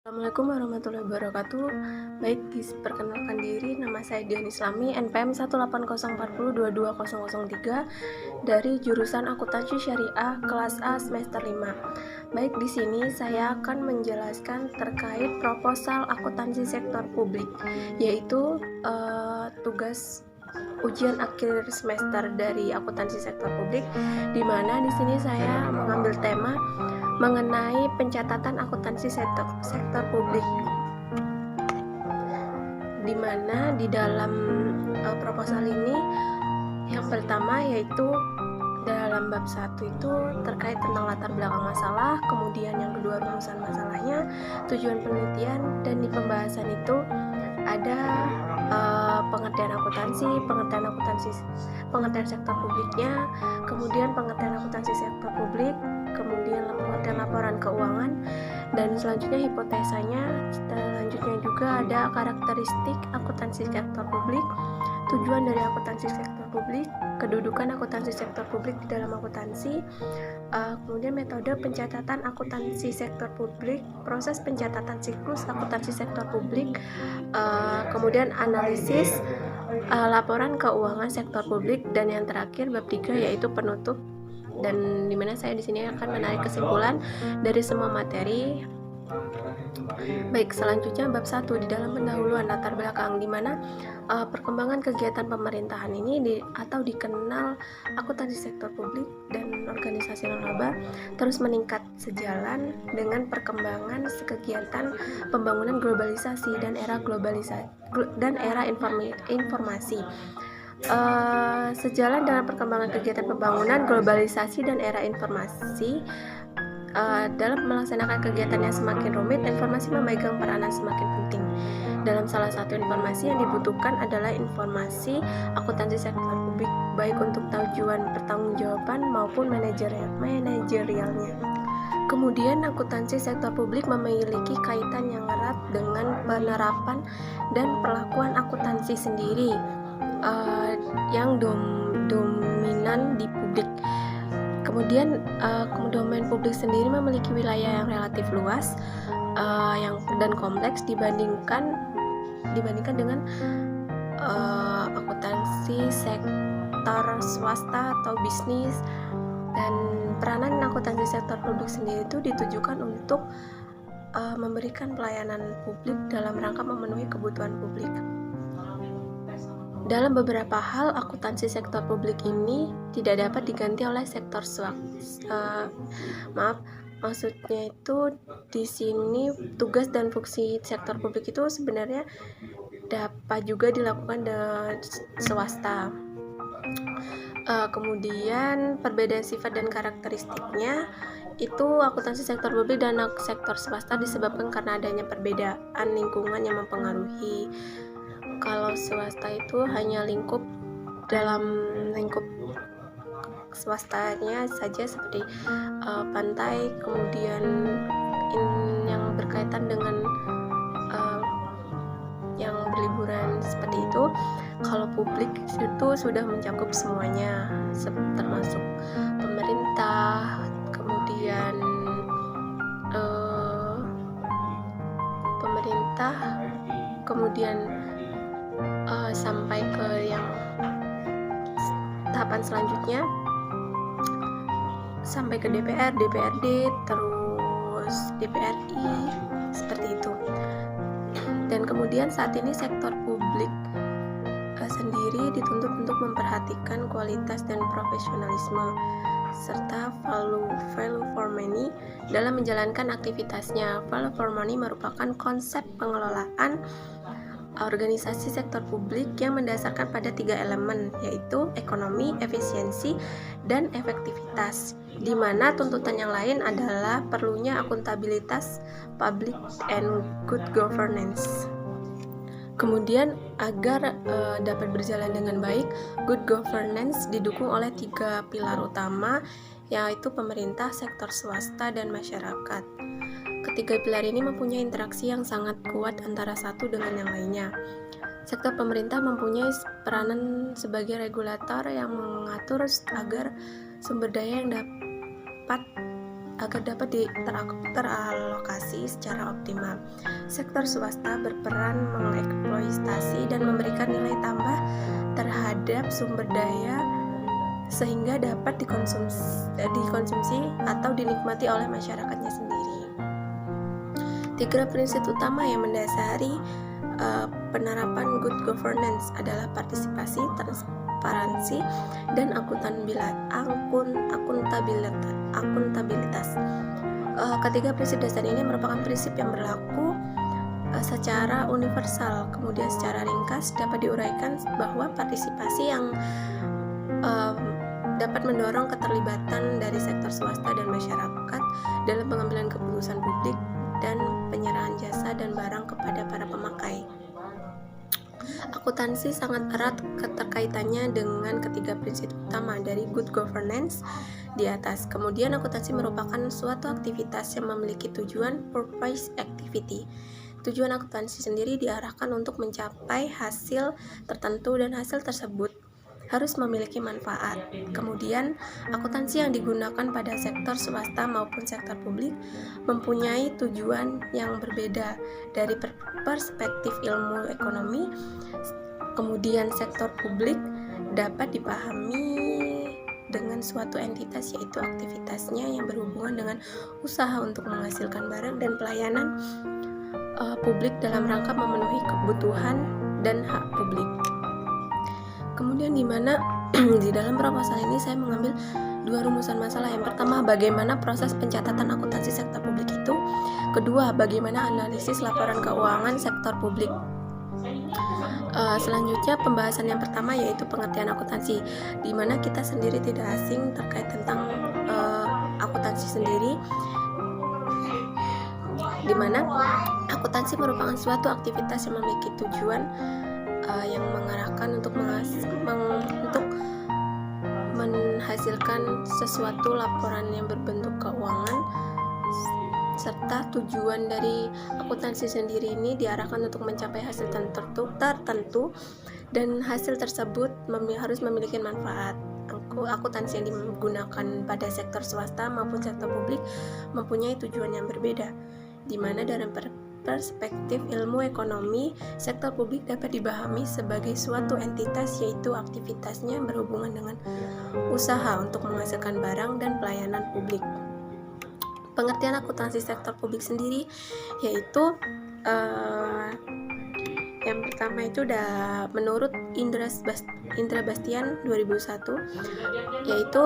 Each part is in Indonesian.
Assalamualaikum warahmatullahi wabarakatuh. Baik, perkenalkan diri, nama saya Dian Islami, NPM 18040220003 dari jurusan Akuntansi Syariah kelas A semester 5. Baik, di sini saya akan menjelaskan terkait proposal akuntansi sektor publik, yaitu tugas ujian akhir semester dari akuntansi sektor publik, di mana di sini saya mengambil tema mengenai pencatatan akuntansi sektor publik, di mana di dalam proposal ini yang pertama yaitu dalam bab 1 itu terkait tentang latar belakang masalah, kemudian yang kedua rumusan masalahnya, tujuan penelitian, dan di pembahasan itu ada pengertian sektor publiknya, kemudian pengertian akuntansi sektor publik, kemudian pengertian laporan keuangan, dan selanjutnya hipotesanya. Selanjutnya juga ada karakteristik akuntansi sektor publik, tujuan dari akuntansi sektor publik, kedudukan akuntansi sektor publik di dalam akuntansi, kemudian metode pencatatan akuntansi sektor publik, proses pencatatan siklus akuntansi sektor publik, kemudian analisis laporan keuangan sektor publik, dan yang terakhir bab 3 yaitu penutup, dan dimana saya di sini akan menarik kesimpulan dari semua materi. Baik, selanjutnya bab 1 di dalam pendahuluan latar belakang, di mana perkembangan kegiatan pemerintahan ini atau dikenal akuntansi sektor publik dan organisasi laba terus meningkat sejalan dengan perkembangan kegiatan pembangunan globalisasi dan era informasi. Sejalan dengan perkembangan kegiatan pembangunan globalisasi dan era informasi, dalam melaksanakan kegiatan yang semakin rumit, informasi memegang peranan semakin penting. Dalam salah satu informasi yang dibutuhkan adalah informasi akuntansi sektor publik, baik untuk tujuan pertanggungjawaban maupun manajerialnya. Kemudian akuntansi sektor publik memiliki kaitan yang erat dengan penerapan dan perlakuan akuntansi sendiri yang dominan di publik. Kemudian domain publik sendiri memiliki wilayah yang relatif luas dan kompleks dibandingkan dengan akuntansi sektor swasta atau bisnis. Dan peranan akuntansi sektor publik sendiri itu ditujukan untuk memberikan pelayanan publik dalam rangka memenuhi kebutuhan publik. Dalam beberapa hal, akuntansi sektor publik ini tidak dapat diganti oleh sektor swasta. Maksudnya itu di sini tugas dan fungsi sektor publik itu sebenarnya dapat juga dilakukan di swasta. Kemudian perbedaan sifat dan karakteristiknya itu akuntansi sektor publik dan sektor swasta disebabkan karena adanya perbedaan lingkungan yang mempengaruhi. Kalau swasta itu hanya dalam lingkup swastanya saja seperti pantai, kemudian yang berkaitan dengan yang berliburan seperti itu. Kalau publik itu sudah mencakup semuanya, termasuk pemerintah, kemudian sampai ke yang tahapan selanjutnya, sampai ke DPR, DPRD, terus DPRI, seperti itu. Dan kemudian saat ini sektor publik sendiri dituntut untuk memperhatikan kualitas dan profesionalisme serta value for money dalam menjalankan aktivitasnya. Value for money merupakan konsep pengelolaan organisasi sektor publik yang mendasarkan pada 3 elemen, yaitu ekonomi, efisiensi, dan efektivitas, di mana tuntutan yang lain adalah perlunya akuntabilitas, public and good governance. Kemudian agar dapat berjalan dengan baik, good governance didukung oleh 3 pilar utama, yaitu pemerintah, sektor swasta, dan masyarakat. Ketiga pilar ini mempunyai interaksi yang sangat kuat antara satu dengan yang lainnya. Sektor pemerintah mempunyai peranan sebagai regulator yang mengatur agar sumber daya yang dapat agar dapat teralokasi secara optimal. Sektor swasta berperan mengeksploitasi dan memberikan nilai tambah terhadap sumber daya sehingga dapat dikonsumsi atau dinikmati oleh masyarakatnya sendiri. 3 prinsip utama yang mendasari penerapan good governance adalah partisipasi, transparansi, dan akuntabilitas. Ketiga prinsip dasar ini merupakan prinsip yang berlaku secara universal. Kemudian secara ringkas dapat diuraikan bahwa partisipasi yang dapat mendorong keterlibatan dari sektor swasta dan masyarakat dalam pengambilan keputusan publik dan penyerahan jasa dan barang kepada para pemakai. Akuntansi sangat erat keterkaitannya dengan ketiga prinsip utama dari good governance di atas. Kemudian akuntansi merupakan suatu aktivitas yang memiliki tujuan purpose activity. Tujuan akuntansi sendiri diarahkan untuk mencapai hasil tertentu dan hasil tersebut harus memiliki manfaat. Kemudian, akuntansi yang digunakan pada sektor swasta maupun sektor publik mempunyai tujuan yang berbeda dari perspektif ilmu ekonomi. Kemudian, sektor publik dapat dipahami dengan suatu entitas, yaitu aktivitasnya yang berhubungan dengan usaha untuk menghasilkan barang dan pelayanan publik dalam rangka memenuhi kebutuhan dan hak publik. Kemudian di mana di dalam proposal ini saya mengambil 2 rumusan masalah. Yang pertama, bagaimana proses pencatatan akuntansi sektor publik itu. Kedua, bagaimana analisis laporan keuangan sektor publik. Selanjutnya pembahasan yang pertama yaitu pengertian akuntansi, di mana kita sendiri tidak asing terkait tentang akuntansi sendiri, di mana akuntansi merupakan suatu aktivitas yang memiliki tujuan yang mengarahkan untuk menghasilkan sesuatu laporan yang berbentuk keuangan, serta tujuan dari akuntansi sendiri ini diarahkan untuk mencapai hasil tertentu dan hasil tersebut harus memiliki manfaat. Akuntansi yang digunakan pada sektor swasta maupun sektor publik mempunyai tujuan yang berbeda, di mana dalam perspektif ilmu ekonomi, sektor publik dapat dipahami sebagai suatu entitas, yaitu aktivitasnya berhubungan dengan usaha untuk menghasilkan barang dan pelayanan publik. Pengertian akuntansi sektor publik sendiri yaitu yang pertama itu menurut Indra Bastian 2001, yaitu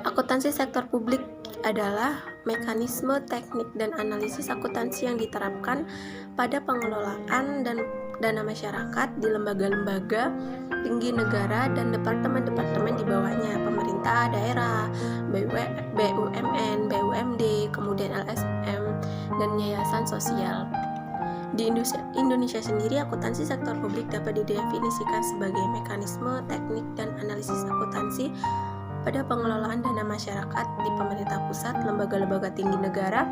akuntansi sektor publik adalah mekanisme teknik dan analisis akuntansi yang diterapkan pada pengelolaan dan dana masyarakat di lembaga-lembaga tinggi negara dan departemen-departemen di bawahnya, pemerintah daerah, BUMN, BUMD, kemudian LSM, dan yayasan sosial. Di Indonesia sendiri, akuntansi sektor publik dapat didefinisikan sebagai mekanisme teknik dan analisis akuntansi pada pengelolaan dana masyarakat di pemerintah pusat, lembaga-lembaga tinggi negara,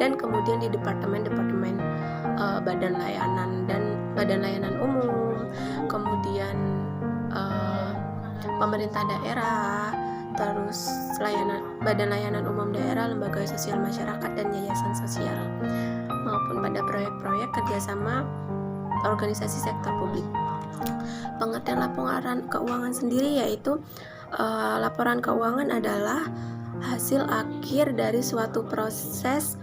dan kemudian di departemen-departemen badan layanan umum, kemudian pemerintah daerah, terus badan layanan umum daerah, lembaga sosial masyarakat, dan yayasan sosial, maupun pada proyek-proyek kerjasama organisasi sektor publik. Pengertian laporan keuangan sendiri yaitu laporan keuangan adalah hasil akhir dari suatu proses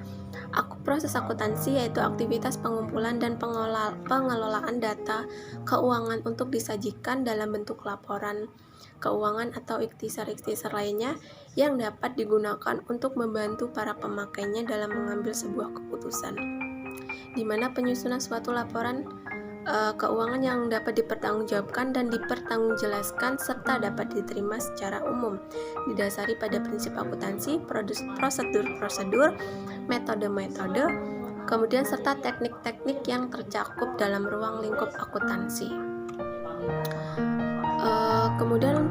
akuntansi, yaitu aktivitas pengumpulan dan pengelolaan data keuangan untuk disajikan dalam bentuk laporan keuangan atau ikhtisar-ikhtisar lainnya yang dapat digunakan untuk membantu para pemakainya dalam mengambil sebuah keputusan, di mana penyusunan suatu laporan keuangan yang dapat dipertanggungjawabkan dan dipertanggungjawabkan serta dapat diterima secara umum, didasari pada prinsip akuntansi, prosedur-prosedur, metode-metode, kemudian serta teknik-teknik yang tercakup dalam ruang lingkup akuntansi. Kemudian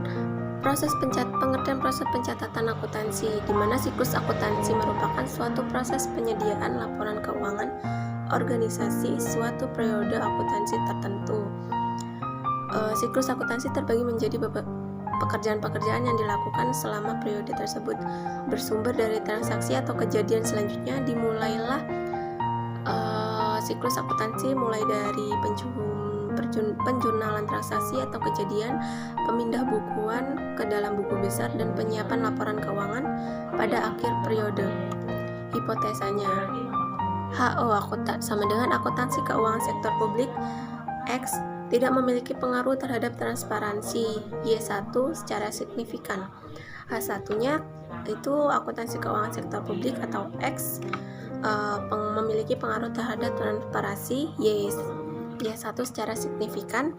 pengertian proses pencatatan akuntansi, di mana siklus akuntansi merupakan suatu proses penyediaan laporan keuangan organisasi suatu periode akuntansi tertentu. Siklus akuntansi terbagi menjadi pekerjaan-pekerjaan yang dilakukan selama periode tersebut bersumber dari transaksi atau kejadian selanjutnya. Dimulailah siklus akuntansi mulai dari penjurnalan transaksi atau kejadian, pemindah bukuan ke dalam buku besar, dan penyiapan laporan keuangan pada akhir periode. Hipotesanya, HO sama dengan akuntansi keuangan sektor publik. X tidak memiliki pengaruh terhadap transparansi. Y1 secara signifikan. H1-nya itu akuntansi keuangan sektor publik atau X memiliki pengaruh terhadap transparansi. Y1 secara signifikan.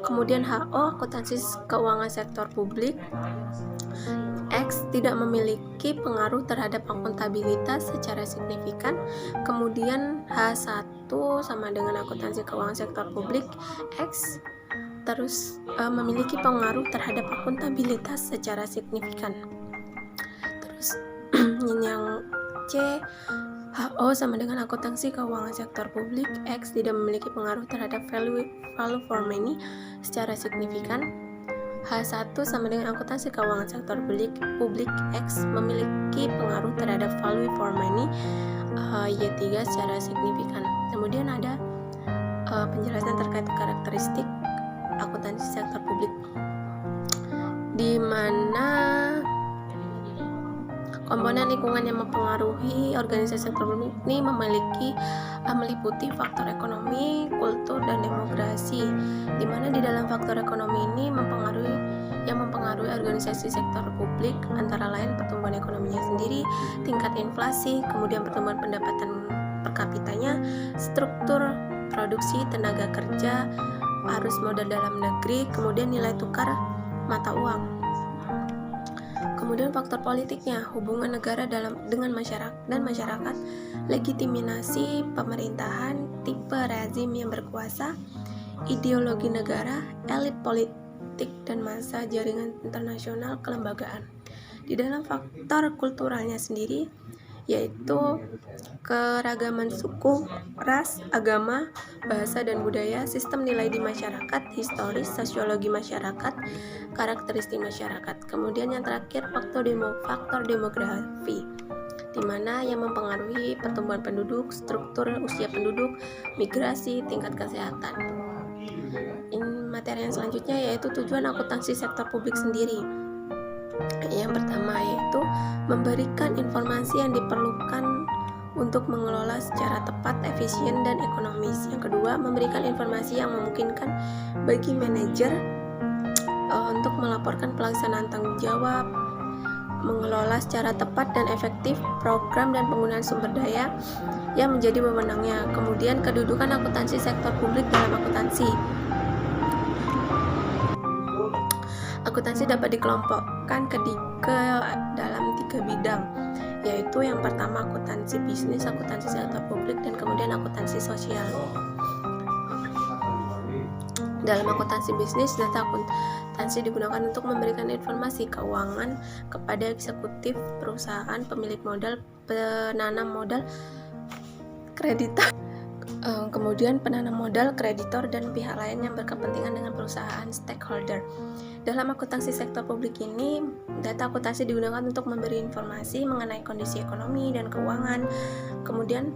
Kemudian HO akuntansi keuangan sektor publik. X tidak memiliki pengaruh terhadap akuntabilitas secara signifikan. Kemudian H1 sama dengan akuntansi keuangan sektor publik. X terus memiliki pengaruh terhadap akuntabilitas secara signifikan. Terus yang C, HO sama dengan akuntansi keuangan sektor publik. X tidak memiliki pengaruh terhadap value for money secara signifikan. H1 sama dengan akuntansi keuangan sektor publik. X memiliki pengaruh terhadap value for money. Y3 secara signifikan. Kemudian ada penjelasan terkait karakteristik akuntansi sektor publik, di mana komponen lingkungan yang mempengaruhi organisasi sektor publik ini meliputi faktor ekonomi, kultur, dan demografi, di mana di dalam faktor ekonomi ini mempengaruhi organisasi sektor publik antara lain pertumbuhan ekonominya sendiri, tingkat inflasi, kemudian pertumbuhan pendapatan per kapitanya, struktur produksi tenaga kerja, arus modal dalam negeri, kemudian nilai tukar mata uang. Kemudian faktor politiknya, hubungan negara dengan masyarakat, legitimasi pemerintahan, tipe rezim yang berkuasa, ideologi negara, elit politik, dan masa jaringan internasional kelembagaan. Di dalam faktor kulturalnya sendiri, yaitu keragaman suku, ras, agama, bahasa, dan budaya, sistem nilai di masyarakat, historis, sosiologi masyarakat, karakteristik masyarakat. Kemudian yang terakhir faktor demografi, di mana yang mempengaruhi pertumbuhan penduduk, struktur usia penduduk, migrasi, tingkat kesehatan. Materi yang selanjutnya yaitu tujuan akuntansi sektor publik sendiri. Yang pertama yaitu memberikan informasi yang diperlukan untuk mengelola secara tepat, efisien, dan ekonomis. Yang kedua, memberikan informasi yang memungkinkan bagi manajer untuk melaporkan pelaksanaan tanggung jawab, mengelola secara tepat dan efektif program dan penggunaan sumber daya yang menjadi wewenangnya. Kemudian kedudukan akuntansi sektor publik dalam akuntansi. Akuntansi dapat dikelompokkan dalam 3 bidang, yaitu yang pertama akuntansi bisnis, akuntansi sektor publik, dan kemudian akuntansi sosial. Dalam akuntansi bisnis, data akuntansi digunakan untuk memberikan informasi keuangan kepada eksekutif perusahaan, pemilik modal, penanam modal, kreditor, kemudian penanam modal, kreditor, dan pihak lain yang berkepentingan dengan perusahaan stakeholder. Dalam akuntansi sektor publik ini, data akuntansi digunakan untuk memberi informasi mengenai kondisi ekonomi dan keuangan, kemudian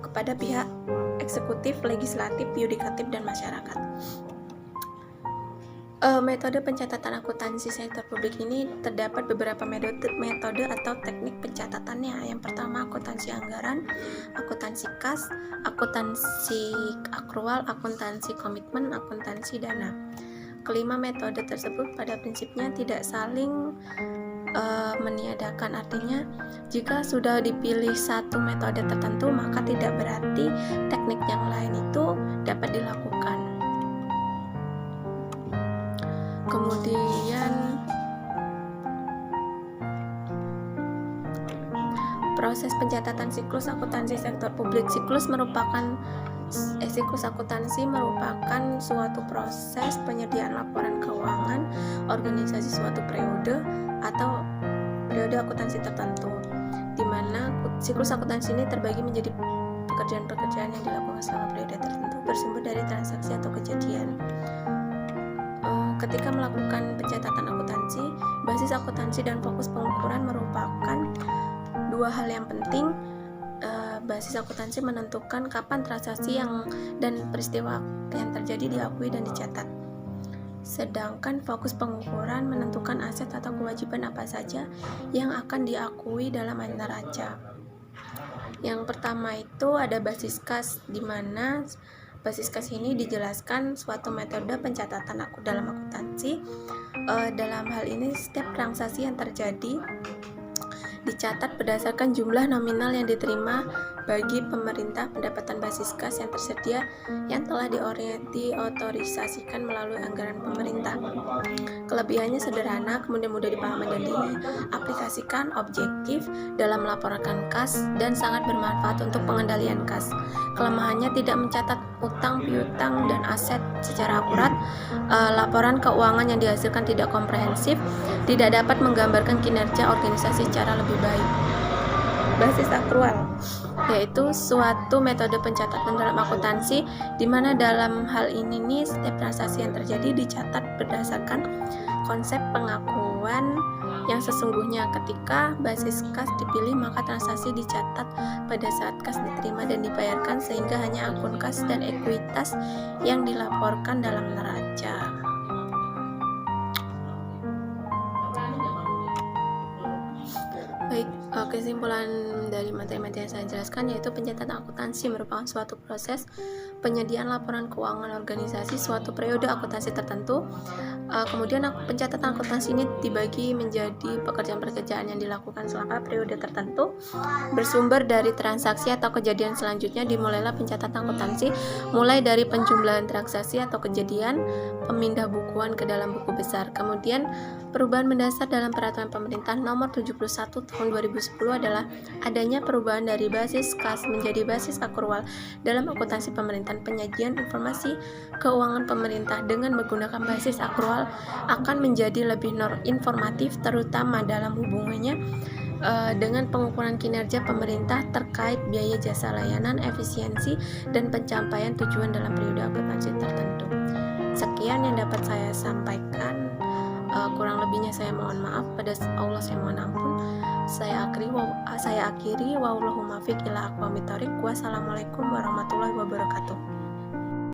kepada pihak eksekutif, legislatif, yudikatif, dan masyarakat. Metode pencatatan akuntansi sektor publik ini terdapat beberapa metode atau teknik pencatatannya. Yang pertama akuntansi anggaran, akuntansi kas, akuntansi akrual, akuntansi komitmen, akuntansi dana. Kelima metode tersebut pada prinsipnya tidak saling meniadakan. Artinya jika sudah dipilih satu metode tertentu, maka tidak berarti teknik yang lain itu dapat dilakukan. Kemudian proses pencatatan siklus akuntansi sektor publik. Siklus akuntansi merupakan suatu proses penyediaan laporan keuangan organisasi suatu periode atau periode akuntansi tertentu, di mana siklus akuntansi ini terbagi menjadi pekerjaan-pekerjaan yang dilakukan selama periode tertentu bersumber dari transaksi atau kejadian. ketika melakukan pencatatan akuntansi, basis akuntansi dan fokus pengukuran merupakan dua hal yang penting. Basis akuntansi menentukan kapan transaksi dan peristiwa yang terjadi diakui dan dicatat. Sedangkan fokus pengukuran menentukan aset atau kewajiban apa saja yang akan diakui dalam neraca. Yang pertama itu ada basis kas, di mana basis kas ini dijelaskan suatu metode pencatatan dalam akuntansi. Dalam hal ini setiap transaksi yang terjadi dicatat berdasarkan jumlah nominal yang diterima bagi pemerintah pendapatan basis kas yang tersedia yang telah diotorisasikan melalui anggaran pemerintah. Kelebihannya sederhana, kemudian mudah dipahami dan diaplikasikan, objektif dalam melaporkan kas, dan sangat bermanfaat untuk pengendalian kas. Kelemahannya tidak mencatat utang, piutang, dan aset secara akurat. Laporan keuangan yang dihasilkan tidak komprehensif, tidak dapat menggambarkan kinerja organisasi secara lebih baik. Basis akrual yaitu suatu metode pencatatan dalam akuntansi, di mana dalam hal ini nih setiap transaksi yang terjadi dicatat berdasarkan konsep pengakuan yang sesungguhnya. Ketika basis kas dipilih, maka transaksi dicatat pada saat kas diterima dan dibayarkan, sehingga hanya akun kas dan ekuitas yang dilaporkan dalam neraca. Baik, kesimpulan dari materi-materi yang saya jelaskan yaitu pencatatan akuntansi merupakan suatu proses penyediaan laporan keuangan organisasi suatu periode akuntansi tertentu. Kemudian pencatatan akuntansi ini dibagi menjadi pekerjaan-pekerjaan yang dilakukan selama periode tertentu, bersumber dari transaksi atau kejadian selanjutnya. Dimulailah pencatatan akuntansi mulai dari penjumlahan transaksi atau kejadian, pemindah bukuan ke dalam buku besar. Kemudian perubahan mendasar dalam peraturan pemerintah nomor 71 tahun 2010 adalah adanya perubahan dari basis kas menjadi basis akrual dalam akuntansi pemerintahan. Penyajian informasi keuangan pemerintah dengan menggunakan basis akrual akan menjadi lebih informatif, terutama dalam hubungannya dengan pengukuran kinerja pemerintah terkait biaya jasa layanan, efisiensi, dan pencapaian tujuan dalam periode akuntansi tertentu. Sekian yang dapat saya sampaikan. Kurang lebihnya saya mohon maaf, pada Allah saya mohon ampun. Saya akhiri wallahu muwaffiq ila aqwamit thoriq. Wassalamualaikum warahmatullahi wabarakatuh.